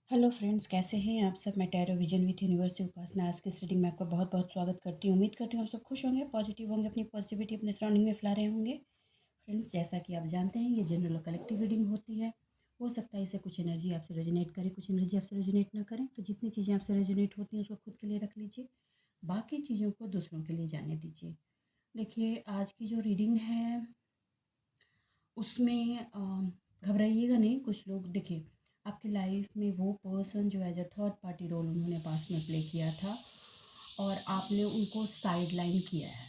Hello friends, कैसे हैं आप सब। मैं टैरो विजन विथ यूनिवर्स से उपासना आज की रीडिंग में आपका बहुत बहुत स्वागत करती हूँ। उम्मीद करती हूँ आप सब खुश होंगे, पॉजिटिव होंगे, अपनी पॉजिटिविटी अपने सराउंडिंग में फैला रहे होंगे। फ्रेंड्स, जैसा कि आप जानते हैं ये जनरल और कलेक्टिव रीडिंग होती है। हो सकता है इसे कुछ एनर्जी आपसे रेजोनेट करे, कुछ एनर्जी आपसे रेजोनेट ना करें। तो जितनी चीज़ें आपसे रेजोनेट होती हैं उसको खुद के लिए रख लीजिए, बाकी चीज़ों को दूसरों के लिए जाने दीजिए। देखिए, आज की जो रीडिंग है उसमें घबराइएगा नहीं। कुछ लोग, देखिए, आपकी लाइफ में वो पर्सन जो as a third party role उन्होंने पास्ट में प्ले किया था और आपने उनको साइड लाइन किया है।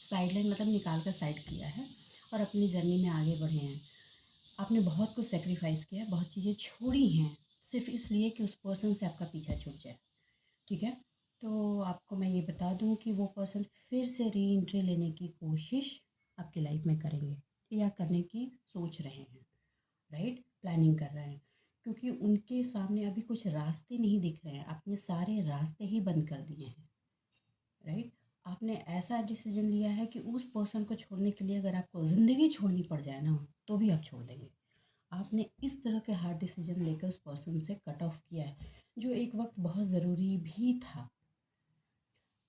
साइड लाइन मतलब निकाल कर साइड किया है और अपनी जर्नी में आगे बढ़े हैं। आपने बहुत कुछ सेक्रीफाइस किया है, बहुत चीज़ें छोड़ी हैं सिर्फ इसलिए कि उस पर्सन से आपका पीछा छूट जाए। ठीक है, तो आपको मैं ये बता दूं कि वो पर्सन फिर से री एंट्री लेने की कोशिश आपकी लाइफ में करेंगे या करने की सोच रहे हैं। राइट, प्लानिंग कर रहे हैं, क्योंकि उनके सामने अभी कुछ रास्ते नहीं दिख रहे हैं। आपने सारे रास्ते ही बंद कर दिए हैं। राइट, आपने ऐसा डिसीजन लिया है कि उस पर्सन को छोड़ने के लिए अगर आपको ज़िंदगी छोड़नी पड़ जाए ना तो भी आप छोड़ देंगे। आपने इस तरह के हार्ड डिसीजन लेकर उस पर्सन से कट ऑफ किया है, जो एक वक्त बहुत ज़रूरी भी था।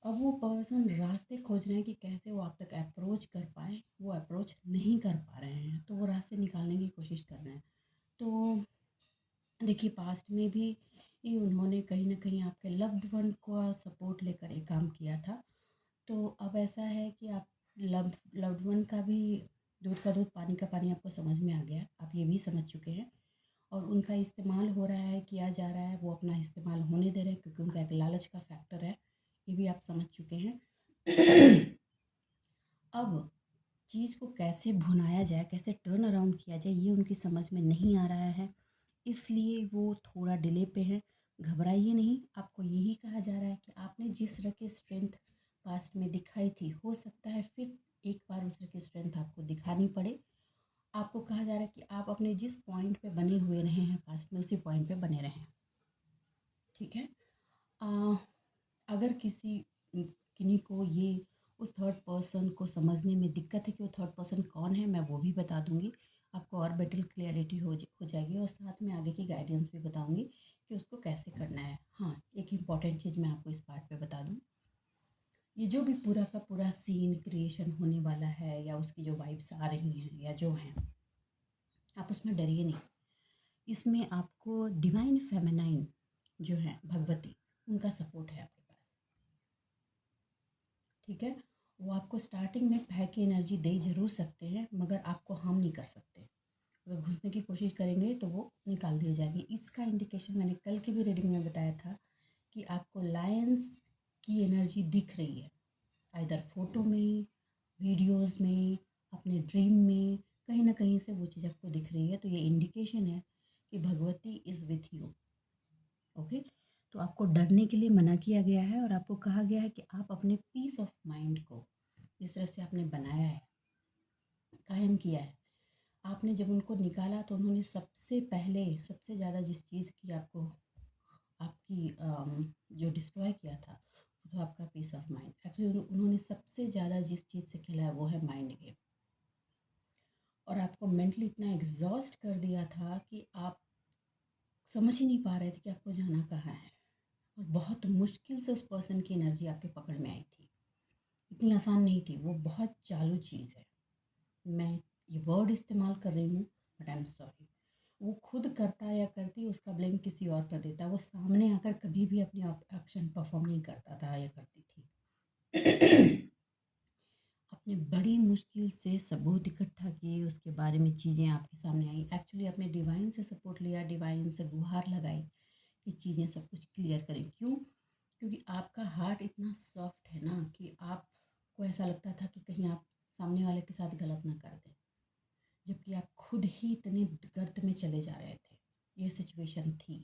अब वो पर्सन रास्ते खोज रहे हैं कि कैसे वो आप तक अप्रोच कर पाए, वो अप्रोच नहीं कर पा रहे हैं, तो वो रास्ते निकालने की कोशिश कर रहे हैं। तो देखिए, पास्ट में भी ये उन्होंने कहीं ना कहीं आपके लव्ड वन को सपोर्ट लेकर एक काम किया था। तो अब ऐसा है कि आप लव्ड वन का भी दूध का दूध पानी का पानी आपको समझ में आ गया है। आप ये भी समझ चुके हैं और उनका इस्तेमाल हो रहा है, किया जा रहा है। वो अपना इस्तेमाल होने दे रहे हैं क्योंकि उनका एक लालच का फैक्टर है। ये भी आप समझ चुके हैं। अब चीज़ को कैसे भुनाया जाए, कैसे टर्न अराउंड किया जाए, ये उनकी समझ में नहीं आ रहा है, इसलिए वो थोड़ा डिले पे है। घबराइए नहीं, आपको यही कहा जा रहा है कि आपने जिस तरह की स्ट्रेंथ पास्ट में दिखाई थी, हो सकता है फिर एक बार उस तरह की स्ट्रेंथ आपको दिखानी पड़े। आपको कहा जा रहा है कि आप अपने जिस पॉइंट पे बने हुए रहे हैं पास्ट में, उसी पॉइंट पे बने रहें। ठीक है, आ, अगर किन्हीं को ये उस थर्ड पर्सन को समझने में दिक्कत है कि वो थर्ड पर्सन कौन है, मैं वो भी बता दूंगी। आपको और बेटर क्लियरिटी हो जाएगी और साथ में आगे की गाइडेंस भी बताऊंगी कि उसको कैसे करना है। हाँ, एक इम्पॉर्टेंट चीज़ मैं आपको इस पार्ट पे बता दूं। ये जो भी पूरा का पूरा सीन क्रिएशन होने वाला है या उसकी जो वाइब्स आ रही हैं या जो हैं, आप उसमें डरिए नहीं। इसमें आपको डिवाइन फेमिनाइन जो है भगवती, उनका सपोर्ट है आपके पास। ठीक है, वो आपको स्टार्टिंग में भय की एनर्जी दे जरूर सकते हैं मगर आपको हार्म नहीं कर सकते। अगर घुसने की कोशिश करेंगे तो वो निकाल दी जाएगी। इसका इंडिकेशन मैंने कल की भी रीडिंग में बताया था कि आपको लायंस की एनर्जी दिख रही है, आइदर फोटो में, वीडियोस में, अपने ड्रीम में, कहीं ना कहीं से वो चीज़ आपको दिख रही है। तो ये इंडिकेशन है कि Bhagwati is with you. Okay, तो आपको डरने के लिए मना किया गया है और आपको कहा गया है कि आप अपने पीस ऑफ माइंड को जिस तरह से आपने बनाया है, कायम किया है। आपने जब उनको निकाला तो उन्होंने सबसे पहले सबसे ज़्यादा जिस चीज़ की आपको आपकी जो डिस्ट्रॉय किया था वो था आपका पीस ऑफ माइंड। एक्चुअली उन्होंने सबसे ज़्यादा जिस चीज़ से खेला है वो है माइंड गेम, और आपको मेंटली इतना एग्जॉस्ट कर दिया था कि आप समझ ही नहीं पा रहे थे कि आपको जाना कहाँ है। और बहुत मुश्किल से उस पर्सन की एनर्जी आपके पकड़ में आई थी। इतनी आसान नहीं थी, वो बहुत चालू चीज़ है। मैं ये वर्ड इस्तेमाल कर रही हूँ बट आई एम सॉरी। वो खुद करता या करती उसका ब्लेम किसी और पर देता, वो सामने आकर कभी भी अपनी एक्शन परफॉर्म नहीं करता था या करती थी। आपने बड़ी मुश्किल से सबूत इकट्ठा किए, उसके बारे में चीज़ें आपके सामने आई। एक्चुअली आपने डिवाइन से सपोर्ट लिया, डिवाइन से गुहार लगाई कि चीज़ें सब कुछ क्लियर करें। क्यों? क्योंकि आपका हार्ट इतना सॉफ्ट है ना कि आपको ऐसा लगता था कि कहीं आप सामने वाले के साथ गलत ना कर दें, जबकि आप खुद ही इतने गर्त में चले जा रहे थे। ये सिचुएशन थी,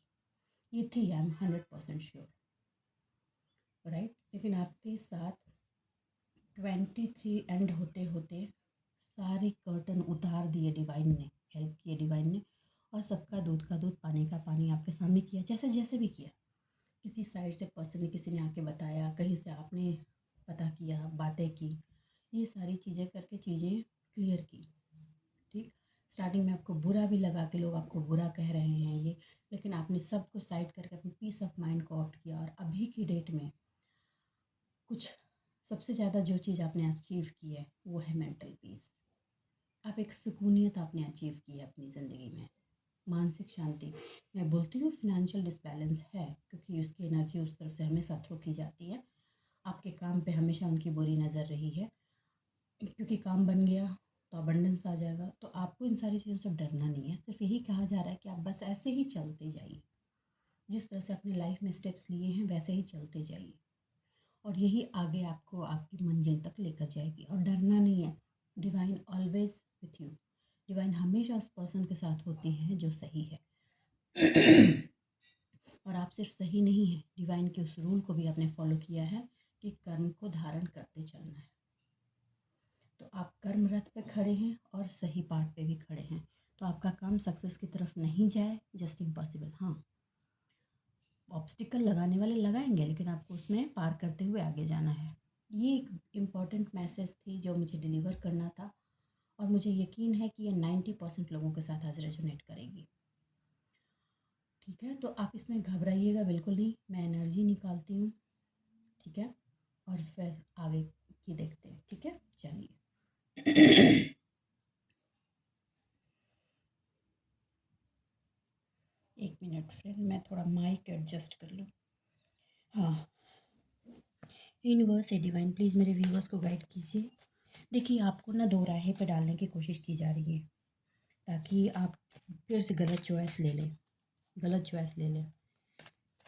ये थी, आई एम 100% श्योर। राइट, लेकिन आपके साथ 23 एंड होते होते सारे कर्टन उतार दिए डिवाइन ने, हेल्प किए डिवाइन ने, और सबका दूध का दूध पानी का पानी आपके सामने किया, जैसे जैसे भी किया। किसी साइड से पर्सन ने, किसी ने आके बताया, कहीं से आपने पता किया, बातें की, ये सारी चीज़ें करके चीज़ें क्लियर की। ठीक, स्टार्टिंग में आपको बुरा भी लगा कि लोग आपको बुरा कह रहे हैं, ये लेकिन आपने सबको साइड करके अपनी पीस ऑफ माइंड को ऑप्ट किया। और अभी की डेट में कुछ सबसे ज़्यादा जो चीज़ आपने अचीव की है वो है मेंटल पीस। आप एक सुकूनियत आपने अचीव की है अपनी ज़िंदगी में, मानसिक शांति। मैं बोलती हूँ फिनेंशियल डिसबैलेंस है क्योंकि उसकी एनर्जी उस तरफ से हमेशा थ्रो की जाती है। आपके काम पे हमेशा उनकी बुरी नज़र रही है, क्योंकि काम बन गया तो अबंडेंस आ जाएगा। तो आपको इन सारी चीज़ों से डरना नहीं है, सिर्फ यही कहा जा रहा है कि आप बस ऐसे ही चलते जाइए, जिस तरह से अपनी लाइफ में स्टेप्स लिए हैं वैसे ही चलते जाइए, और यही आगे आपको आपकी मंजिल तक लेकर जाएगी। और डरना नहीं है, divine always with you. Divine हमेशा उस पर्सन के साथ होती है जो सही है। और आप सिर्फ सही नहीं है, डिवाइन के उस रूल को भी आपने फॉलो किया है कि कर्म को धारण करते चलना है। तो आप कर्म रथ पे खड़े हैं और सही पार्ट पे भी खड़े हैं। तो आपका काम सक्सेस की तरफ नहीं जाए, जस्ट इम्पॉसिबल। हाँ, ऑब्स्टिकल लगाने वाले लगाएंगे, लेकिन आपको उसमें पार करते हुए आगे जाना है। ये एक इम्पॉर्टेंट मैसेज थी जो मुझे डिलीवर करना था, और मुझे यकीन है कि ये 90% लोगों के साथ आज रेजोनेट करेगी। ठीक है, तो आप इसमें घबराइएगा बिल्कुल नहीं, मैं एनर्जी निकालती हूँ। ठीक है, और फिर आगे की देखते हैं। ठीक है, चलिए। एक मिनट फ्रेंड, मैं थोड़ा माइक एडजस्ट कर लूँ। हाँ, यूनिवर्स है डिवाइन, प्लीज़ मेरे व्यूवर्स को गाइड कीजिए। देखिए, आपको ना दो राहें पे डालने की कोशिश की जा रही है, ताकि आप फिर से गलत चॉइस ले लें, गलत चॉइस ले लें।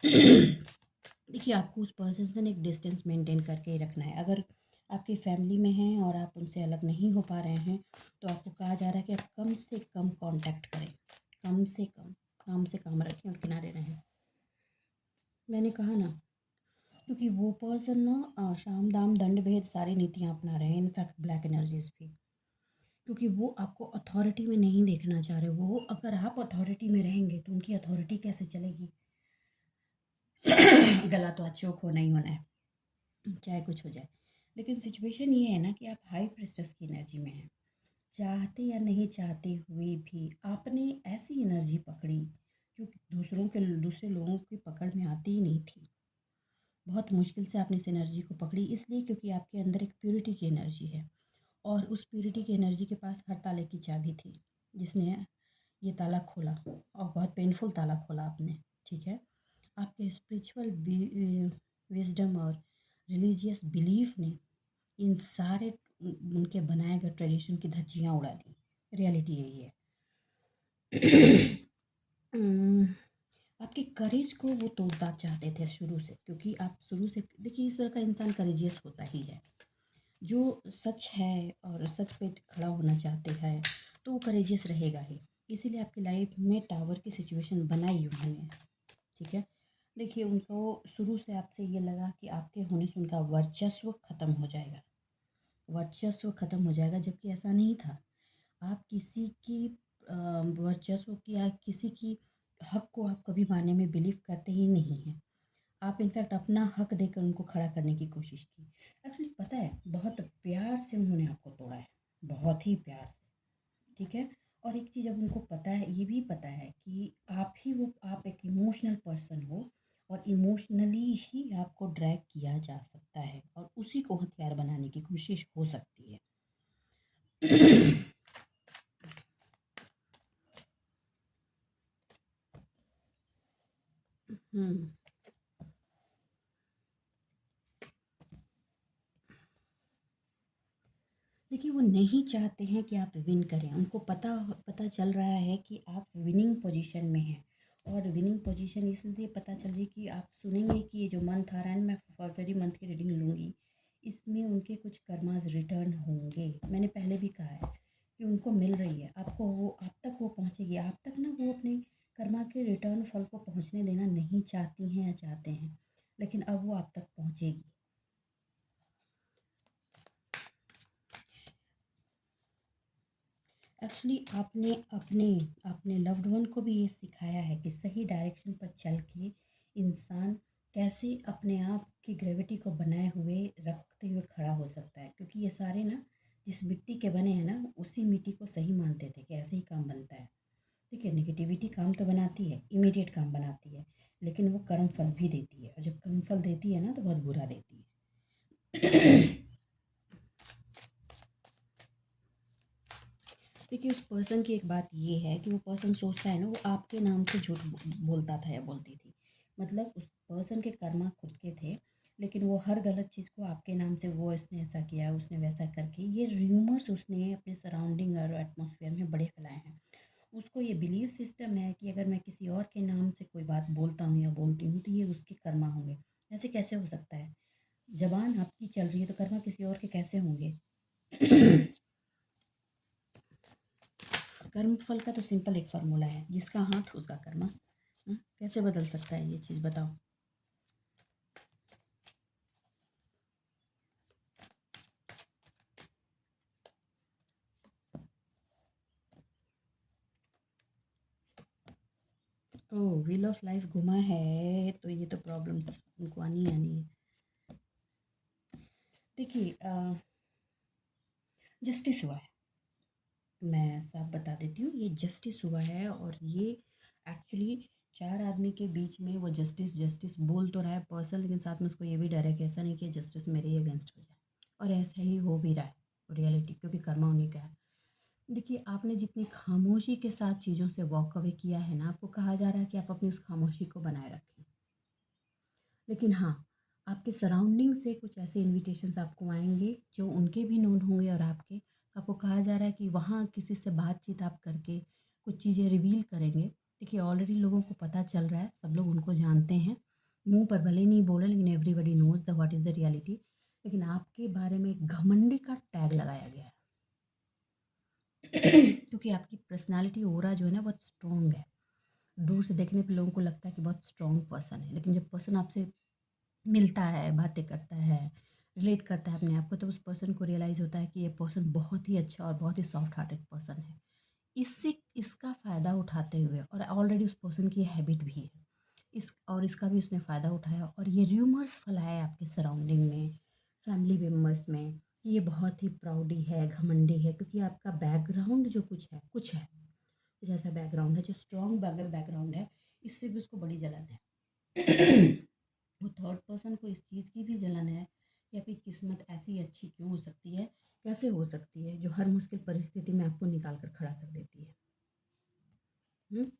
देखिए, आपको उस पर्सन से एक डिस्टेंस मेंटेन करके ही रखना है। अगर आपकी फैमिली में हैं और आप उनसे अलग नहीं हो पा रहे हैं, तो आपको कहा जा रहा है कि आप कम से कम कांटेक्ट करें, कम से कम काम से काम रखें और किनारे रहें। मैंने कहा ना, क्योंकि वो पर्सन ना शाम दाम दंड भेद सारी नीतियाँ अपना रहे हैं, इनफैक्ट ब्लैक एनर्जीज भी, क्योंकि वो आपको अथॉरिटी में नहीं देखना चाह रहे। वो अगर आप अथॉरिटी में रहेंगे तो उनकी अथॉरिटी कैसे चलेगी? गला तो आज चोक होना ही होना है, चाहे कुछ हो जाए। लेकिन सिचुएशन ये है ना कि आप हाई प्रेस्टेस की एनर्जी में हैं। चाहते या नहीं चाहते हुए भी आपने ऐसी एनर्जी पकड़ी जो कि दूसरे लोगों की पकड़ में आती ही नहीं थी। बहुत मुश्किल से आपने इस एनर्जी को पकड़ी, इसलिए क्योंकि आपके अंदर एक प्योरिटी की एनर्जी है, और उस प्योरिटी की एनर्जी के पास हर ताले की चाबी थी, जिसने ये ताला खोला, और बहुत पेनफुल ताला खोला आपने। ठीक है, आपके स्पिरिचुअल विजडम और रिलीजियस बिलीफ ने इन सारे उनके बनाए गए ट्रेडिशन की धज्जियाँ उड़ा दी। रियलिटी यही है। उम, आपके करेज को वो तोड़ना चाहते थे शुरू से, क्योंकि आप शुरू से देखिए, इस तरह का इंसान करेजियस होता ही है। जो सच है और सच पे खड़ा होना चाहते हैं, तो वो करेजियस रहेगा ही। इसीलिए आपकी लाइफ में टावर की सिचुएशन बनाई उन्होंने। ठीक है, देखिए, उनको शुरू से आपसे ये लगा कि आपके होने से उनका वर्चस्व ख़त्म हो जाएगा, वर्चस्व ख़त्म हो जाएगा, जबकि ऐसा नहीं था। आप किसी की वर्चस्व की या किसी की हक को आप कभी मानने में बिलीव करते ही नहीं हैं। आप इनफैक्ट अपना हक देकर उनको खड़ा करने की कोशिश की। एक्चुअली पता है, बहुत प्यार से उन्होंने आपको तोड़ा है, बहुत ही प्यार से। ठीक है, और एक चीज़ अब उनको पता है, ये भी पता है कि आप एक इमोशनल पर्सन हो, और इमोशनली ही आपको ड्रैग किया जा सकता है, और उसी को हथियार बनाने की कोशिश हो सकती है। हम्म, देखिए, वो नहीं चाहते हैं कि आप विन करें। उनको पता पता चल रहा है कि आप विनिंग पोजीशन में हैं, और विनिंग पोजीशन इसलिए पता चल रही कि आप सुनेंगे कि ये जो मंथ आ रहा है ना, मैं फरवरी मंथ की रीडिंग लूँगी, इसमें उनके कुछ कर्मास रिटर्न होंगे। मैंने पहले भी कहा है कि उनको मिल रही है, आपको वो आप तक वो पहुँचेगी। आप तक ना वो अपने कर्मा के रिटर्न फल को पहुँचने देना नहीं चाहती हैं या चाहते हैं, लेकिन अब वो आप तक पहुँचेगी। एक्चुअली आपने अपने अपने लव्ड वन को भी ये सिखाया है कि सही डायरेक्शन पर चल के इंसान कैसे अपने आप की ग्रेविटी को बनाए हुए रखते हुए खड़ा हो सकता है, क्योंकि ये सारे ना जिस मिट्टी के बने हैं ना, उसी मिट्टी को सही मानते थे कि ऐसे ही काम बनता है। देखिए, नेगेटिविटी काम तो बनाती है, इमीडिएट काम बनाती है, लेकिन वो कर्म फल भी देती है, और जब कर्म फल देती है ना तो बहुत बुरा देती है। देखिए, उस पर्सन की एक बात ये है कि वो पर्सन सोचता है ना, वो आपके नाम से झूठ बोलता था या बोलती थी। मतलब उस पर्सन के कर्मा खुद के थे, लेकिन वो हर गलत चीज़ को आपके नाम से, वो इसने ऐसा किया, उसने वैसा करके, ये र्यूमर्स उसने अपने सराउंडिंग और एटमॉस्फेयर में बड़े फैलाए हैं। उसको ये बिलीव सिस्टम है कि अगर मैं किसी और के नाम से कोई बात बोलता हूँ या बोलती हूँ तो ये उसके कर्मा होंगे। ऐसे कैसे हो सकता है? ज़बान आपकी चल रही है तो कर्मा किसी और के कैसे होंगे? कर्म फल का तो सिंपल एक फार्मूला है, जिसका हाथ उसका कर्मा। कैसे बदल सकता है ये चीज़, बताओ। ओह, व्हील ऑफ लाइफ घुमा है तो ये तो प्रॉब्लम्स उनको आनी आनी है। देखिए, जस्टिस हुआ है, मैं साफ बता देती हूँ, ये जस्टिस हुआ है, और ये एक्चुअली 4 आदमी के बीच में वो जस्टिस जस्टिस बोल तो रहा है पर्सन, लेकिन साथ में उसको ये भी डर है कि ऐसा नहीं कि जस्टिस मेरे ही अगेंस्ट हो जाए, और ऐसा ही हो भी रहा है रियलिटी, क्योंकि कर्मा उन्हीं का है। देखिए, आपने जितनी खामोशी के साथ चीज़ों से वॉक अवे किया है ना, आपको कहा जा रहा है कि आप अपनी उस खामोशी को बनाए रखें। लेकिन हाँ, आपके सराउंडिंग से कुछ ऐसे इन्विटेशंस आपको आएंगे जो उनके भी नोन होंगे और आपके। आपको कहा जा रहा है कि वहाँ किसी से बातचीत आप करके कुछ चीज़ें रिवील करेंगे। देखिए, ऑलरेडी लोगों को पता चल रहा है, सब लोग उनको जानते हैं, मुंह पर भले ही नहीं बोले, लेकिन everybody knows the what is the reality. लेकिन आपके बारे में एक घमंडी का टैग लगाया गया है। क्योंकि आपकी पर्सनालिटी ओरा जो है ना बहुत स्ट्रॉन्ग है। दूर से देखने पे लोगों को लगता है कि बहुत स्ट्रॉन्ग पर्सन है, लेकिन जब पर्सन आपसे मिलता है, बातें करता है, रिलेट करता है अपने आप को, तो उस पर्सन को रियलाइज़ होता है कि ये पर्सन बहुत ही अच्छा और बहुत ही सॉफ्ट हार्टेड पर्सन है। इससे इसका फ़ायदा उठाते हुए, और ऑलरेडी उस पर्सन की हैबिट भी है इसका भी उसने फ़ायदा उठाया, और ये र्यूमर्स फैलाए आपके सराउंडिंग में, फैमिली मेम्बर्स में, कि ये बहुत ही प्राउडी है, घमंडी है, क्योंकि आपका बैकग्राउंड जो कुछ है, कुछ ऐसा बैकग्राउंड है जो स्ट्रॉन्ग बैकग्राउंड है, इससे भी उसको बड़ी जलन है। वो थर्ड पर्सन को इस चीज़ की भी जलन है कि आपकी किस्मत ऐसी अच्छी क्यों हो सकती है, कैसे हो सकती है, जो हर मुश्किल परिस्थिति में आपको निकाल कर खड़ा कर देती है। हुँ?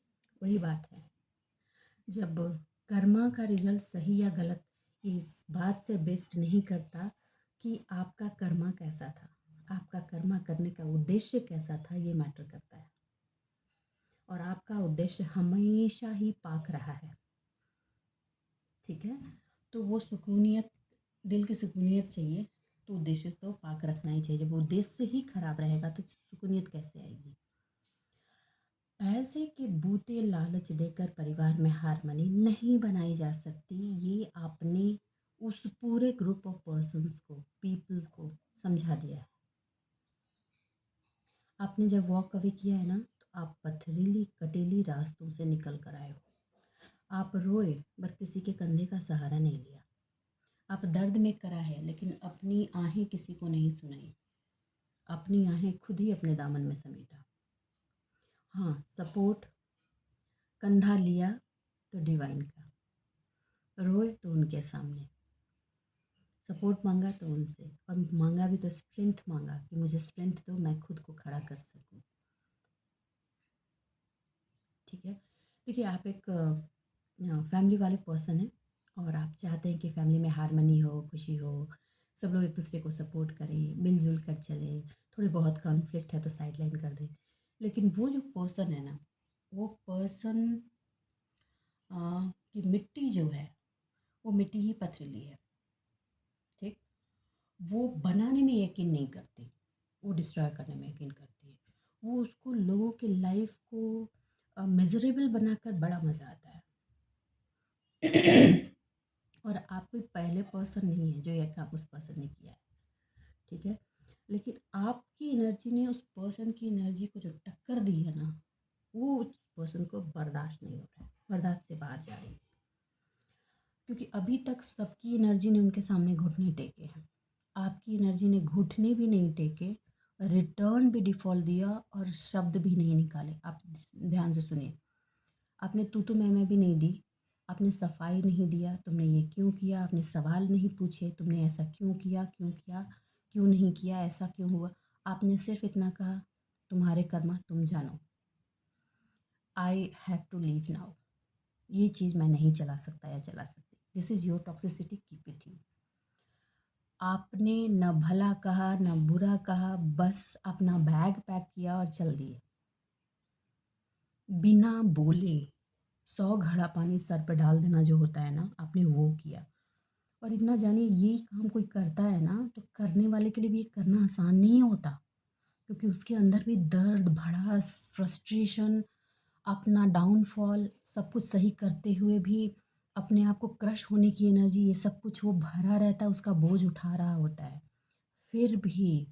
वही बात है। जब कर्मा का रिजल्ट सही या गलत ये इस बात से बेस्ट नहीं करता कि आपका कर्मा कैसा था, आपका कर्मा करने का उद्देश्य कैसा था, ये मैटर करता है, और आपका उद्देश्य हमेशा ही पाक रहा है। ठीक है, तो वो सुकूनियत, दिल की सुकूनियत चाहिए, तो उद्देश्य तो पाक रखना ही चाहिए। जब उद्देश्य ही खराब रहेगा तो सुकूनियत कैसे आएगी? पैसे के बूते लालच देकर परिवार में हारमनी नहीं बनाई जा सकती, ये आपने उस पूरे ग्रुप ऑफ पर्सन्स को, पीपल को समझा दिया है। आपने जब वॉक अवे किया है ना, तो आप पथरीली कटीली रास्तों से निकल कर आए हो। आप रोए पर किसी के कंधे का सहारा नहीं लिया। आप दर्द में करा है, लेकिन अपनी आहें किसी को नहीं सुनाई। अपनी आहें खुद ही अपने दामन में समेटा। हाँ, सपोर्ट कंधा लिया तो डिवाइन का, रोए तो उनके सामने, सपोर्ट मांगा तो उनसे, और मांगा भी तो स्ट्रेंथ मांगा कि मुझे स्ट्रेंथ दो, मैं खुद को खड़ा कर सकूं। ठीक है, देखिए, आप एक फैमिली वाले पर्सन हैं, और आप चाहते हैं कि फैमिली में हारमनी हो, खुशी हो, सब लोग एक दूसरे को सपोर्ट करें, मिलजुल कर चले, थोड़े बहुत कॉन्फ्लिक्ट है तो साइडलाइन कर दें। लेकिन वो जो पर्सन है ना, वो पर्सन की मिट्टी जो है, वो मिट्टी ही पथरीली है। ठीक, वो बनाने में यकीन नहीं करती, वो डिस्ट्रॉय करने में यकीन करती है। वो उसको लोगों के लाइफ को मेजरेबल बनाकर बड़ा मज़ा आता है। और आप कोई पहले पर्सन नहीं है जो ये काम उस पर्सन ने किया है। ठीक है, लेकिन आपकी एनर्जी ने उस पर्सन की एनर्जी को जो टक्कर दी है ना, वो उस पर्सन को बर्दाश्त नहीं हो रहा है, बर्दाश्त से बाहर जा रही है। क्योंकि अभी तक सबकी एनर्जी ने उनके सामने घुटने टेके हैं, आपकी एनर्जी ने घुटने भी नहीं टेके, रिटर्न भी डिफ़ॉल्ट दिया और शब्द भी नहीं निकाले। आप ध्यान से सुनिए। आपने तू मैं भी नहीं दी, आपने सफाई नहीं दिया, तुमने ये क्यों किया, आपने सवाल नहीं पूछे, तुमने ऐसा क्यों किया, क्यों नहीं किया, ऐसा क्यों हुआ। आपने सिर्फ इतना कहा, तुम्हारे कर्मा तुम जानो, I have to leave now. ये चीज़ मैं नहीं चला सकता या चला सकती। This is your toxicity, keep it you. आपने न भला कहा न बुरा कहा, बस अपना बैग पैक किया और चल दिए बिना बोले। 100 घड़ा पानी सर पे डाल देना जो होता है ना, आपने वो किया। और इतना जानिए, ये काम कोई करता है ना, तो करने वाले के लिए भी ये करना आसान नहीं होता, क्योंकि उसके अंदर भी दर्द, भड़ास, फ्रस्ट्रेशन, अपना डाउनफॉल, सब कुछ सही करते हुए भी अपने आप को क्रश होने की एनर्जी, ये सब कुछ वो भरा रहता है, उसका बोझ उठा रहा होता है। फिर भी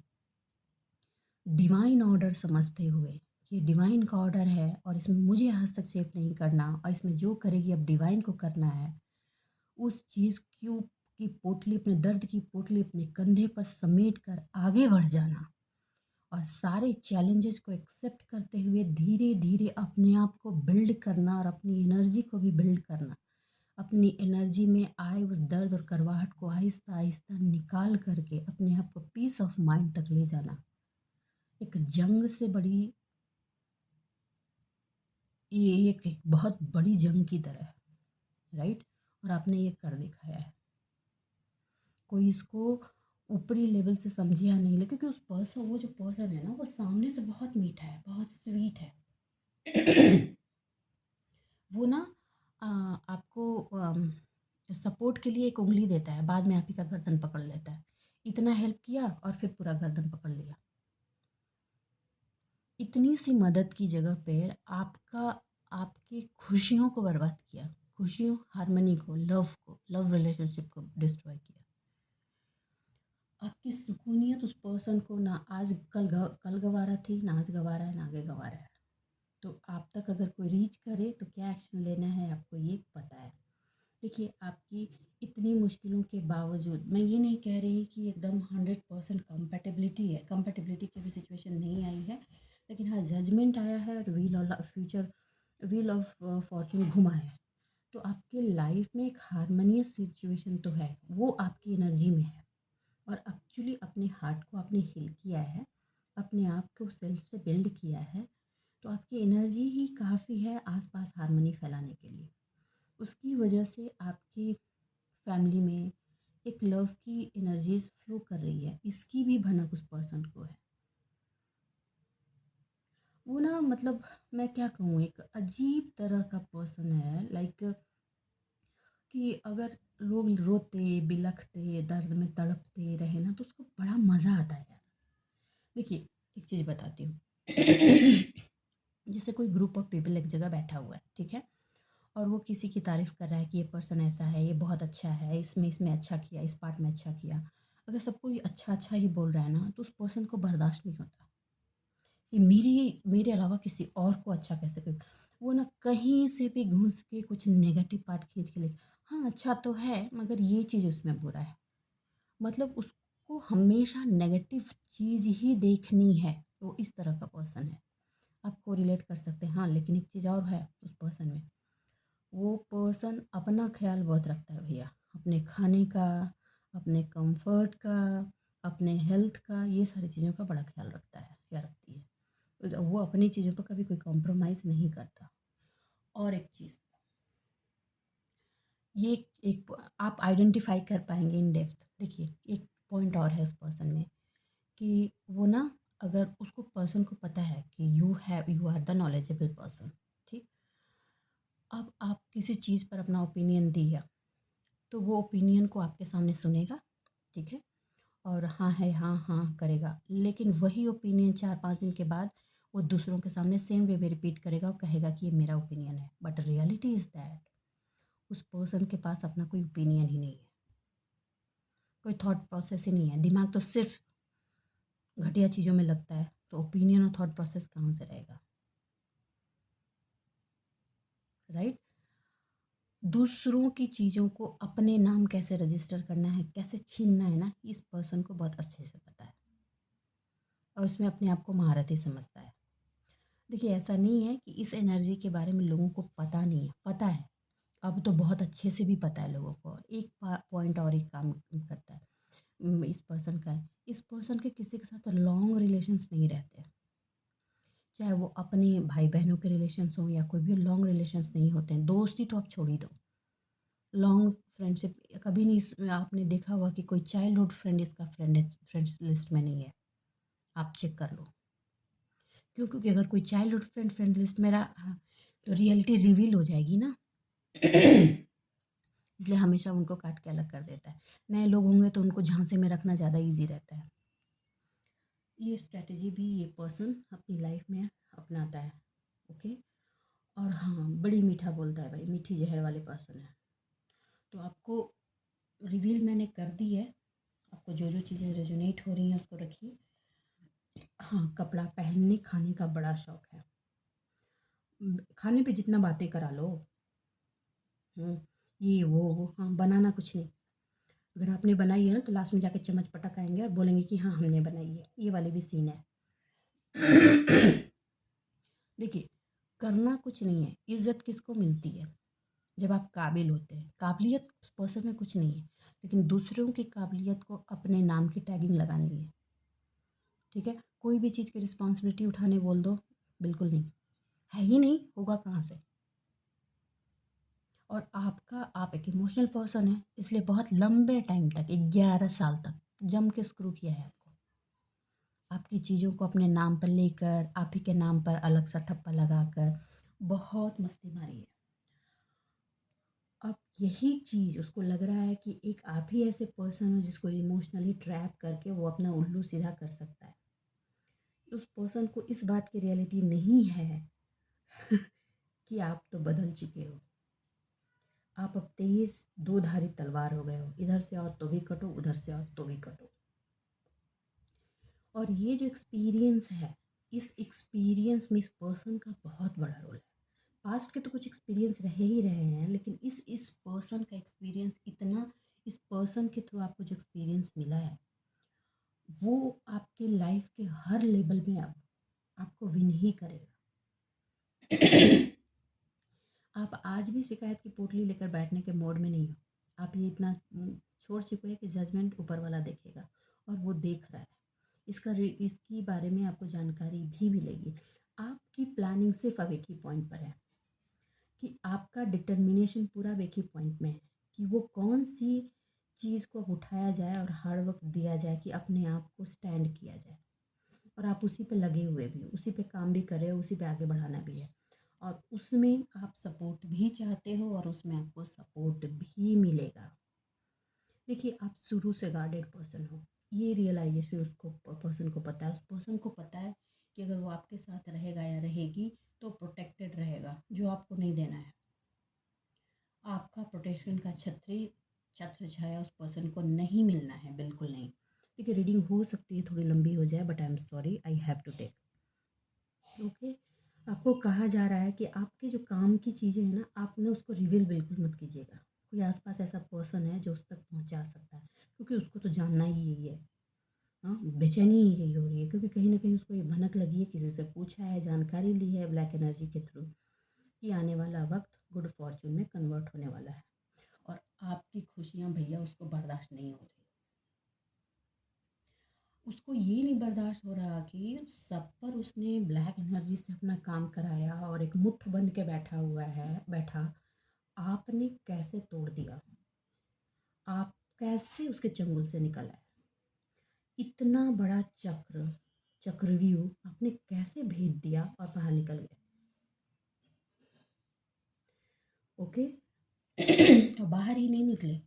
डिवाइन ऑर्डर समझते हुए कि डिवाइन का ऑर्डर है और इसमें मुझे हस्तक्षेप नहीं करना, और इसमें जो करेगी अब डिवाइन को करना है, उस चीज़ क्यों की पोटली, अपने दर्द की पोटली अपने कंधे पर समेट कर आगे बढ़ जाना और सारे चैलेंजेस को एक्सेप्ट करते हुए धीरे धीरे अपने आप को बिल्ड करना और अपनी एनर्जी को भी बिल्ड करना। अपनी एनर्जी में आए उस दर्द और करवाहट को आहिस्ता आहिस्ता निकाल करके अपने आप को पीस ऑफ माइंड तक ले जाना, एक जंग से बड़ी, ये एक बहुत बड़ी जंग की तरह है, राइट। और आपने ये कर दिखाया है। कोई इसको ऊपरी लेवल से समझे या नहीं, लेकिन क्योंकि उस पर्सन, वो जो पर्सन है ना, वो सामने से बहुत मीठा है, बहुत स्वीट है। वो ना आपको सपोर्ट के लिए एक उंगली देता है, बाद में आप ही का गर्दन पकड़ लेता है। इतना हेल्प किया और फिर पूरा गर्दन पकड़ लिया। इतनी सी मदद की जगह पे आपका, आपकी खुशियों को बर्बाद किया, खुशियों, हारमनी को, लव रिलेशनशिप को डिस्ट्रॉय किया। आपकी सुकूनियत उस पर्सन को ना आज कल गवारा थी, ना आज गवारा है, ना आगे गवारा है। तो आप तक अगर कोई रीच करे तो क्या एक्शन लेना है आपको ये पता है। देखिए, आपकी इतनी मुश्किलों के बावजूद, मैं ये नहीं कह रही कि एकदम 100% कंपेटेबिलिटी है, कंपेटेबिलिटी की भी सिचुएशन नहीं आई है, लेकिन हाँ जजमेंट आया है और व्हील ऑफ फॉर्चून घुमा है। तो आपके लाइफ में एक हारमोनियस सिचुएशन तो है, वो आपकी एनर्जी में है। और एक्चुअली अपने हार्ट को आपने हील किया है, अपने आप को सेल्फ से बिल्ड किया है, तो आपकी एनर्जी ही काफ़ी है आसपास हारमोनी फैलाने के लिए। उसकी वजह से आपकी फैमिली में एक लव की एनर्जीज फ्लो कर रही है, इसकी भी भनक उस पर्सन को है। वो ना, मतलब मैं क्या कहूँ, एक अजीब तरह का पर्सन है, लाइक कि अगर लोग रोते बिलखते दर्द में तड़पते रहे ना, तो उसको बड़ा मज़ा आता है यार। देखिए, एक चीज़ बताती हूँ। जैसे कोई ग्रुप ऑफ पीपल एक जगह बैठा हुआ है, ठीक है, और वो किसी की तारीफ़ कर रहा है कि ये पर्सन ऐसा है, ये बहुत अच्छा है, इसमें इसमें अच्छा किया, इस पार्ट में अच्छा किया। अगर सबको ये अच्छा अच्छा ही बोल रहा है ना, तो उस पर्सन को बर्दाश्त नहीं होता कि मेरे अलावा किसी और को अच्छा कैसे कोई। वो ना कहीं से भी घुस के कुछ नेगेटिव पार्ट खींच के ले, हाँ अच्छा तो है मगर ये चीज़ उसमें बुरा है, मतलब उसको हमेशा नेगेटिव चीज़ ही देखनी है। वो इस तरह का पर्सन है, आपको रिलेट कर सकते हैं। हाँ, लेकिन एक चीज़ और है उस पर्सन में, वो पर्सन अपना ख्याल बहुत रखता है भैया, अपने खाने का, अपने कंफर्ट का, अपने हेल्थ का, ये सारी चीज़ों का बड़ा ख्याल रखता है या रखती है। वो अपनी चीज़ों पर कभी कोई कॉम्प्रोमाइज़ नहीं करता। और एक चीज़, ये एक आप आइडेंटिफाई कर पाएंगे इन डेप्थ। देखिए, एक पॉइंट और है उस पर्सन में कि वो ना, अगर उसको पर्सन को पता है कि you are the knowledgeable person, ठीक, अब आप किसी चीज़ पर अपना ओपिनियन दिया, तो वो ओपिनियन को आपके सामने सुनेगा, ठीक है, और हाँ है हाँ हाँ करेगा, लेकिन वही ओपिनियन 4-5 दिन के बाद वो दूसरों के सामने सेम वे में रिपीट करेगा और कहेगा कि ये मेरा ओपिनियन है, बट रियलिटी इज़ दैट उस पर्सन के पास अपना कोई ओपिनियन ही नहीं है, कोई थॉट प्रोसेस ही नहीं है, दिमाग तो सिर्फ घटिया चीज़ों में लगता है, तो ओपिनियन और थॉट प्रोसेस कहाँ से रहेगा, राइट। दूसरों की चीज़ों को अपने नाम कैसे रजिस्टर करना है, कैसे छीनना है ना, इस पर्सन को बहुत अच्छे से पता है। और उसमें अपने आप को महारथी समझता है। देखिए, ऐसा नहीं है कि इस एनर्जी के बारे में लोगों को पता नहीं है, पता है। अब तो बहुत अच्छे से भी पता है लोगों को। एक पॉइंट और एक काम करता है, इस पर्सन का है, इस पर्सन के किसी के साथ लॉन्ग रिलेशंस नहीं रहते, चाहे वो अपने भाई बहनों के रिलेशंस हों या कोई भी लॉन्ग रिलेशंस नहीं होते हैं। दोस्ती तो आप छोड़ ही दो, लॉन्ग फ्रेंडशिप कभी नहीं। इसमें आपने देखा होगा कि कोई चाइल्डहुड फ्रेंड इसका फ्रेंड है, फ्रेंड्स लिस्ट में नहीं है। आप चेक कर लो। क्यों? क्योंकि अगर कोई चाइल्डहुड फ्रेंड फ्रेंड लिस्ट में रहा, हाँ, तो रियलिटी रिवील हो जाएगी ना। इसलिए हमेशा उनको काट के अलग कर देता है। नए लोग होंगे तो उनको झांसे में रखना ज़्यादा ईजी रहता है। ये स्ट्रैटेजी भी ये पर्सन अपनी लाइफ में अपनाता है। ओके। और हाँ, बड़ी मीठा बोलता है भाई, मीठी जहर वाले पर्सन है। तो आपको रिवील मैंने कर दी है। आपको जो जो चीज़ें रेजोनेट हो रही हैं उसको रखिए। हाँ, कपड़ा पहनने खाने का बड़ा शौक है। खाने पे जितना बातें करा लो, ये वो हाँ, बनाना कुछ नहीं। अगर आपने बनाई है ना तो लास्ट में जाके चम्मच पटक आएंगे और बोलेंगे कि हाँ हमने बनाई है। ये वाली भी सीन है। देखिए, करना कुछ नहीं है। इज्जत किसको मिलती है? जब आप काबिल होते हैं। काबिलियत उस पर्सन में कुछ नहीं है, लेकिन दूसरों की काबिलियत को अपने नाम की टैगिंग लगानी है। ठीक है, कोई भी चीज़ की रिस्पॉन्सिबिलिटी उठाने बोल दो, बिल्कुल नहीं, है ही नहीं, होगा कहाँ से? और आप एक इमोशनल पर्सन है, इसलिए बहुत लंबे टाइम तक 11 साल तक जम के स्क्रू किया है आपको। आपकी चीज़ों को अपने नाम पर लेकर, आप ही के नाम पर अलग सा ठप्पा लगाकर बहुत मस्ती मारी है। अब यही चीज़ उसको लग रहा है कि एक आप ही ऐसे पर्सन हो जिसको इमोशनली ट्रैप करके वो अपना उल्लू सीधा कर सकता है। उस पर्सन को इस बात की रियलिटी नहीं है कि आप तो बदल चुके हो। आप अब तेज दो धारी तलवार हो गए हो, इधर से आओ तो भी कटो, उधर से आओ तो भी कटो। और ये जो एक्सपीरियंस है, इस एक्सपीरियंस में इस पर्सन का बहुत बड़ा रोल है। पास्ट के तो कुछ एक्सपीरियंस रहे ही रहे हैं, लेकिन इस पर्सन का एक्सपीरियंस इतना, इस पर्सन के थ्रू आपको जो एक्सपीरियंस मिला है वो आपके लाइफ के हर लेवल में अब आपको विन ही करेगा। आप आज भी शिकायत की पोटली लेकर बैठने के मोड में नहीं हो। आप ये इतना छोड़ चुके हैं कि जजमेंट ऊपर वाला देखेगा, और वो देख रहा है। इसकी बारे में आपको जानकारी भी मिलेगी। आपकी प्लानिंग सिर्फ अब एक ही पॉइंट पर है, कि आपका डिटर्मिनेशन पूरा एक ही पॉइंट में है कि वो कौन सी चीज़ को उठाया जाए और हार्ड वर्क दिया जाए कि अपने आप को स्टैंड किया जाए। और आप उसी पे लगे हुए भी हो, उसी पे काम भी कर रहे हो, उसी पे आगे बढ़ाना भी है। और उसमें आप सपोर्ट भी चाहते हो और उसमें आपको सपोर्ट भी मिलेगा। देखिए, आप शुरू से गार्डेड पर्सन हो, ये रियलाइजेशन उसको पर्सन को पता है। उस पर्सन को पता है कि अगर वो आपके साथ रहेगा या रहेगी तो प्रोटेक्टेड रहेगा, जो आपको नहीं देना है। आपका प्रोटेक्शन का छत्र छाया उस पर्सन को नहीं मिलना है, बिल्कुल नहीं। देखिए, रीडिंग हो सकती है थोड़ी लंबी हो जाए, but I am sorry, I have to take. Okay. आपको कहा जा रहा है कि आपके जो काम की चीज़ें हैं ना, आप ना उसको रिवील बिल्कुल मत कीजिएगा। कोई आसपास ऐसा पर्सन है जो उस तक पहुंचा सकता है, क्योंकि उसको तो जानना ही यही है। हाँ, बेचैनी ही यही हो रही है, क्योंकि कहीं ना कहीं उसको ये भनक लगी है, किसी से पूछा है, जानकारी ली है ब्लैक एनर्जी के थ्रू, कि आने वाला वक्त गुड फॉर्चून में कन्वर्ट होने वाला है। और आपकी खुशियाँ भैया उसको बर्दाश्त नहीं हो रही। उसको ये नहीं बर्दाश्त हो रहा कि सब पर उसने ब्लैक एनर्जी से अपना काम कराया और एक मुट्ठ बन के बैठा। आपने कैसे तोड़ दिया? आप कैसे उसके चंगुल से निकल आए? इतना बड़ा चक्रव्यूह आपने कैसे भेद दिया और बाहर निकल गए? ओके। तो बाहर ही नहीं निकले,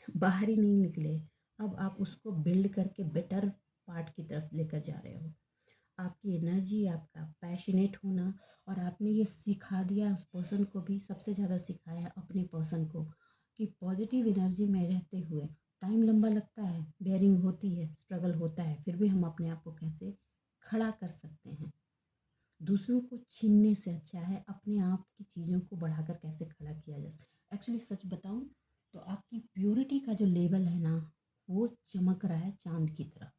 बाहर ही नहीं निकले। अब आप उसको बिल्ड करके बेटर पार्ट की तरफ लेकर जा रहे हो। आपकी एनर्जी, आपका पैशनेट होना, और आपने ये सिखा दिया उस पर्सन को भी, सबसे ज़्यादा सिखाया अपने पर्सन को, कि पॉजिटिव एनर्जी में रहते हुए टाइम लंबा लगता है, बेयरिंग होती है, स्ट्रगल होता है, फिर भी हम अपने आप को कैसे खड़ा कर सकते हैं। दूसरों को छीनने से अच्छा है अपने आप की चीज़ों को बढ़ाकर कैसे खड़ा किया जा सकता। एक्चुअली सच बताऊं तो आपकी प्योरिटी का जो लेवल है ना, वो चमक रहा है चांद की तरह।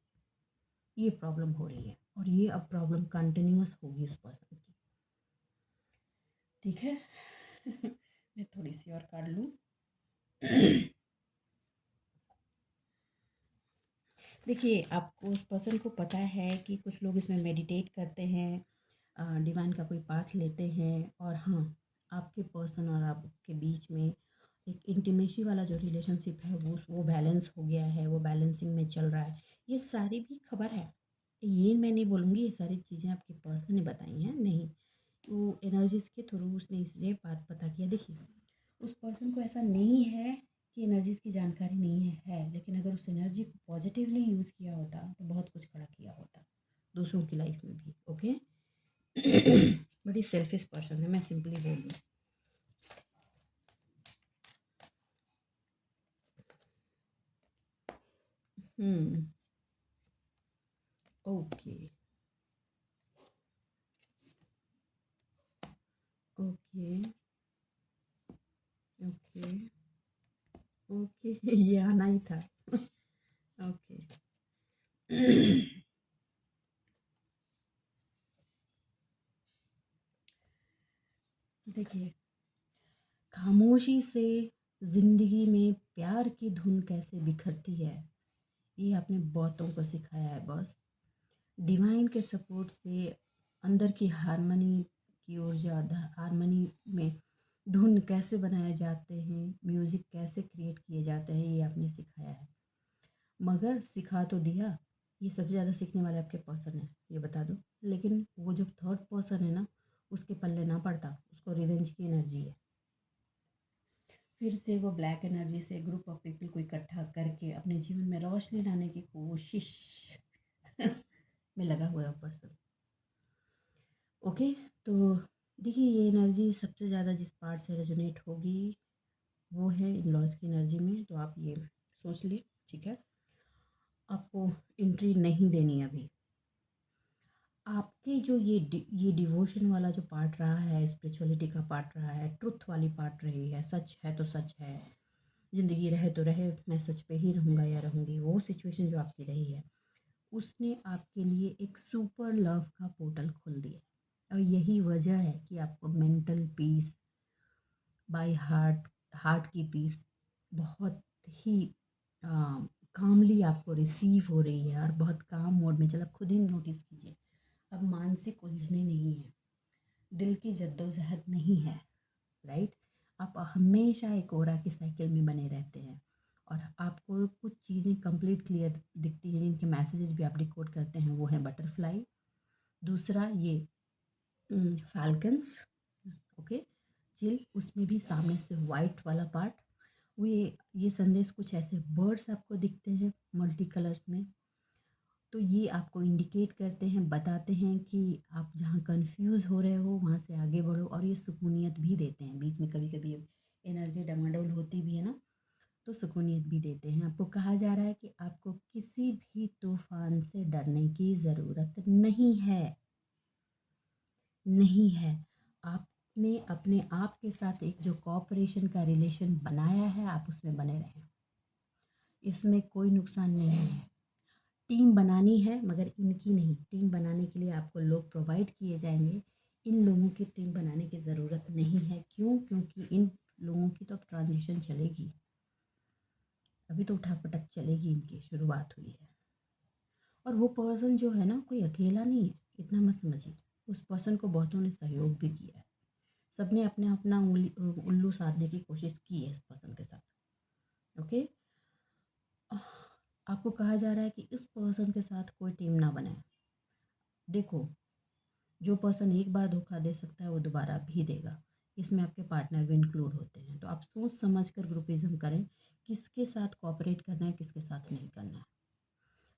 ये प्रॉब्लम हो रही है और ये अब प्रॉब्लम कंटिन्यूअस होगी उस पर्सन की। ठीक है। मैं थोड़ी सी और काट लूँ। देखिए, आपको उस पर्सन को पता है कि कुछ लोग इसमें मेडिटेट करते हैं, डिवाइन का कोई पाथ लेते हैं, और हाँ, आपके पर्सन और आपके बीच में एक इंटीमेसी वाला जो रिलेशनशिप है वो बैलेंस हो गया है, वो बैलेंसिंग में चल रहा है। ये सारी भी खबर है। ये मैं नहीं बोलूँगी ये सारी चीज़ें आपके पर्सन ने बताई हैं, नहीं। वो एनर्जीज़ के थ्रू उसने इसलिए बात पता किया। देखिए, उस पर्सन को ऐसा नहीं है कि एनर्जीज़ की जानकारी नहीं है, लेकिन अगर उस एनर्जी को पॉजिटिवली यूज़ किया होता तो बहुत कुछ खड़ा किया होता दूसरों की लाइफ में भी। ओके। बड़ी सेल्फिश पर्सन है, मैं सिंपली बोल दूँ। ओके। ओके। ओके। ओके। ये आना ही था। ओके। देखिए, खामोशी से ज़िंदगी में प्यार की धुन कैसे बिखरती है, ये आपने बहुतों को सिखाया है बॉस। डिवाइन के सपोर्ट से अंदर की हारमनी की ऊर्जा, हारमनी में धुन कैसे बनाए जाते हैं, म्यूज़िक कैसे क्रिएट किए जाते हैं, ये आपने सिखाया है। मगर सिखा तो दिया, ये सबसे ज़्यादा सीखने वाले आपके पर्सन है, ये बता दो। लेकिन वो जो थर्ड पर्सन है ना, उसके पल्ले ना पड़ता, उसको रिवेंज की एनर्जी है। फिर से वो ब्लैक एनर्जी से ग्रुप ऑफ पीपल को इकट्ठा करके अपने जीवन में रोशनी लाने की कोशिश में लगा हुआ है पर्सन। ओके। तो देखिए, ये एनर्जी सबसे ज़्यादा जिस पार्ट से रेजोनेट होगी वो है इन लॉज की एनर्जी में। तो आप ये सोच लिए, ठीक है, आपको एंट्री नहीं देनी अभी। आपके जो ये डिवोशन वाला जो पार्ट रहा है, स्पिरिचुअलिटी का पार्ट रहा है, ट्रुथ वाली पार्ट रही है, सच है तो सच है, ज़िंदगी रहे तो रहे, मैं सच पे ही रहूँगा या रहूँगी, वो सिचुएशन जो आपकी रही है, उसने आपके लिए एक सुपर लव का पोर्टल खोल दिया। और यही वजह है कि आपको mental peace, by heart, heart की पीस बहुत ही कामली आपको रिसीव हो रही है और बहुत काम मोड में चल। खुद ही नोटिस कीजिए, अब मानसिक उलझने नहीं है, दिल की जद्दोजहद नहीं है, राइट। आप हमेशा एक ओरा की साइकिल में बने रहते हैं और आपको कुछ चीज़ें कंप्लीट क्लियर दिखती हैं, जिनके मैसेजेस भी आप डिकोड करते हैं। वो है बटरफ्लाई, दूसरा ये फैल्कन्स, ओके, चिल, उसमें भी सामने से वाइट वाला पार्ट। वो ये संदेश कुछ ऐसे बर्ड्स आपको दिखते हैं मल्टी कलर्स में। तो ये आपको इंडिकेट करते हैं, बताते हैं कि आप जहाँ कंफ्यूज हो रहे हो वहाँ से आगे बढ़ो। और ये सुकूनियत भी देते हैं, बीच में कभी कभी एनर्जी डमाडोल होती भी है ना, तो सुकूनियत भी देते हैं। आपको कहा जा रहा है कि आपको किसी भी तूफान से डरने की ज़रूरत नहीं है, नहीं है। आपने अपने आप के साथ एक जो कोऑपरेशन का रिलेशन बनाया है, आप उसमें बने रहें, इसमें कोई नुकसान नहीं है। टीम बनानी है मगर इनकी नहीं, टीम बनाने के लिए आपको लोग प्रोवाइड किए जाएंगे। इन लोगों की टीम बनाने की ज़रूरत नहीं है। क्यों? क्योंकि इन लोगों की तो अब ट्रांजिशन चलेगी, अभी तो उठापटक चलेगी, इनकी शुरुआत हुई है। और वो पर्सन जो है ना, कोई अकेला नहीं है, इतना मत समझिए। उस पर्सन को बहुतों ने सहयोग भी किया है, सबने अपने अपना उल्लू साधने की कोशिश की है इस पर्सन के साथ। ओके। आपको कहा जा रहा है कि इस पर्सन के साथ कोई टीम ना बनाए। देखो, जो पर्सन एक बार धोखा दे सकता है वो दोबारा भी देगा, इसमें आपके पार्टनर भी इंक्लूड होते हैं। तो आप सोच समझ कर ग्रुपिज्म करें, किसके साथ कोऑपरेट करना है, किसके साथ नहीं करना है,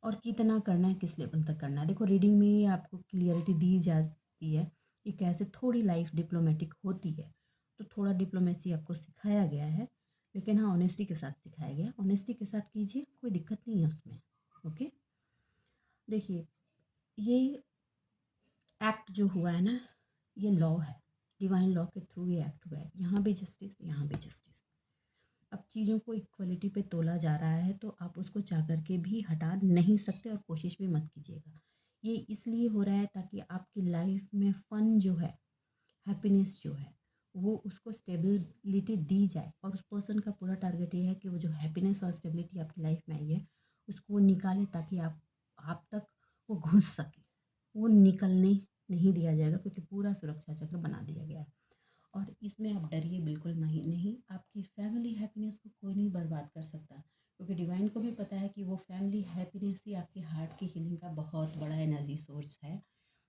और कितना करना है, किस लेवल तक करना है। देखो, रीडिंग में ही आपको क्लियरिटी दी जाती है कि कैसे थोड़ी लाइफ डिप्लोमेटिक होती है। तो थोड़ा डिप्लोमेसी आपको सिखाया गया है, लेकिन हाँ, ऑनेस्टी के साथ सिखाया गया। ऑनेस्टी के साथ कीजिए, कोई दिक्कत नहीं है उसमें। ओके। देखिए, ये एक्ट जो हुआ है ना, ये लॉ है, डिवाइन लॉ के थ्रू ये एक्ट हुआ है। यहाँ भी जस्टिस, यहाँ भी जस्टिस। अब चीज़ों को इक्वलिटी पे तोला जा रहा है तो आप उसको चाह कर के भी हटा नहीं सकते और कोशिश भी मत कीजिएगा। ये इसलिए हो रहा है ताकि आपकी लाइफ में फ़न जो है, हैप्पीनेस जो है, वो उसको स्टेबिलिटी दी जाए और उस पर्सन का पूरा टारगेट ये है कि वो जो हैप्पीनेस और स्टेबिलिटी आपकी लाइफ में आई है, उसको वो निकाले ताकि आप तक वो घुस सके। वो निकलने नहीं दिया जाएगा क्योंकि पूरा सुरक्षा चक्र बना दिया गया है। और इसमें आप डरिए बिल्कुल नहीं, आपकी फैमिली हैप्पीनेस को कोई नहीं बर्बाद कर सकता क्योंकि डिवाइन को भी पता है कि वो फैमिली हैप्पीनेस ही आपके हार्ट की हीलिंग का बहुत बड़ा एनर्जी सोर्स है।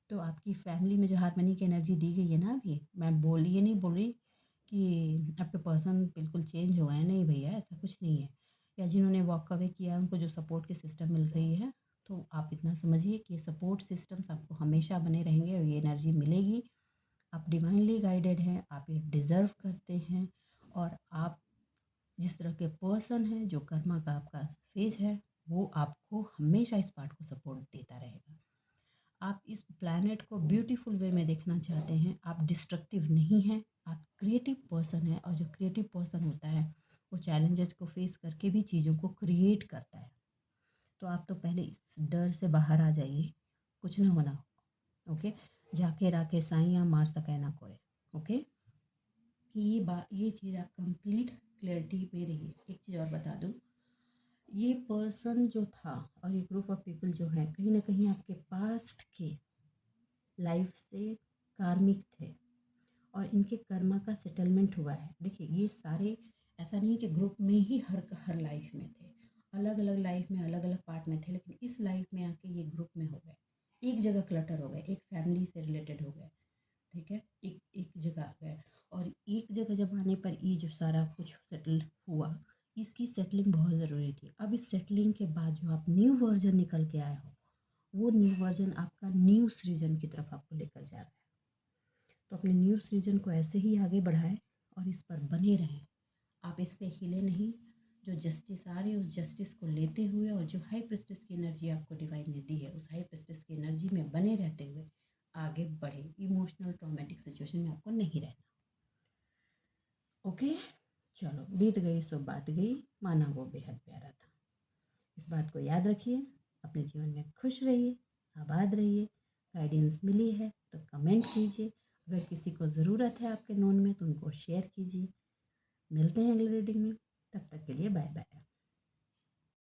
तो आपकी फैमिली में जो हार्मनी की एनर्जी दी गई है ना अभी, मैं ये नहीं बोल रही कि आपके पर्सन बिल्कुल चेंज हो गए हैं, नहीं भैया ऐसा कुछ नहीं है। या जिन्होंने वॉक अवे किया उनको जो सपोर्ट की सिस्टम मिल रही है, तो आप इतना समझिए कि ये सपोर्ट सिस्टम्स आपको हमेशा बने रहेंगे और ये एनर्जी मिलेगी। आप डिवाइनली गाइडेड हैं, आप ये डिज़र्व करते हैं और आप जिस तरह के पर्सन हैं, जो कर्मा का आपका फेज है, वो आपको हमेशा इस पार्ट को सपोर्ट देता रहेगा। आप इस प्लैनेट को ब्यूटीफुल वे में देखना चाहते हैं, आप डिस्ट्रक्टिव नहीं हैं, आप क्रिएटिव पर्सन हैं और जो क्रिएटिव पर्सन होता है वो चैलेंजेस को फेस करके भी चीज़ों को क्रिएट करता है। तो आप तो पहले इस डर से बाहर आ जाइए, कुछ ना होना। ओके, जाके राके साइयाँ मार सके ना कोई। ओके, ये चीज़ आप कंप्लीट क्लैरिटी में रहिए। एक चीज़ और बता दूँ, ये पर्सन जो था और ये ग्रुप ऑफ पीपल जो है कहीं ना कहीं आपके पास्ट के लाइफ से कार्मिक थे और इनके कर्मा का सेटलमेंट हुआ है। देखिए ये सारे, ऐसा नहीं है कि ग्रुप में ही हर लाइफ में थे, अलग अलग लाइफ में अलग अलग पार्ट में थे, लेकिन इस लाइफ में आके ये ग्रुप में हो गए, एक जगह क्लटर हो गए, एक फैमिली से रिलेटेड हो गए। ठीक है, एक एक जगह आ गए और एक जगह जब आने पर ये जो सारा कुछ सेटल हुआ, इसकी सेटलिंग बहुत ज़रूरी थी। अब इस सेटलिंग के बाद जो आप न्यू वर्जन निकल के आए हो, वो न्यू वर्जन आपका न्यू सृजन की तरफ आपको लेकर जा रहा है। तो अपने न्यू सृजन को ऐसे ही आगे बढ़ाएं और इस पर बने रहें। आप इससे हिले नहीं। जो जस्टिस आ रही है उस जस्टिस को लेते हुए और जो हाई प्रेस्टिस की एनर्जी आपको डिवाइन ने दी है उस हाई प्रेस्टिस की एनर्जी में बने रहते हुए आगे बढ़े। इमोशनल ट्रॉमेटिक सिचुएशन में आपको नहीं रहना। ओके, चलो बीत गई सो बात गई, माना वो बेहद प्यारा था। इस बात को याद रखिए, अपने जीवन में खुश रहिए, आबाद रहिए। गाइडेंस मिली है तो कमेंट कीजिए, अगर किसी को ज़रूरत है आपके नोन में तो उनको शेयर कीजिए। मिलते हैं अगले रीडिंग में, तब तक के लिए बाय बाय।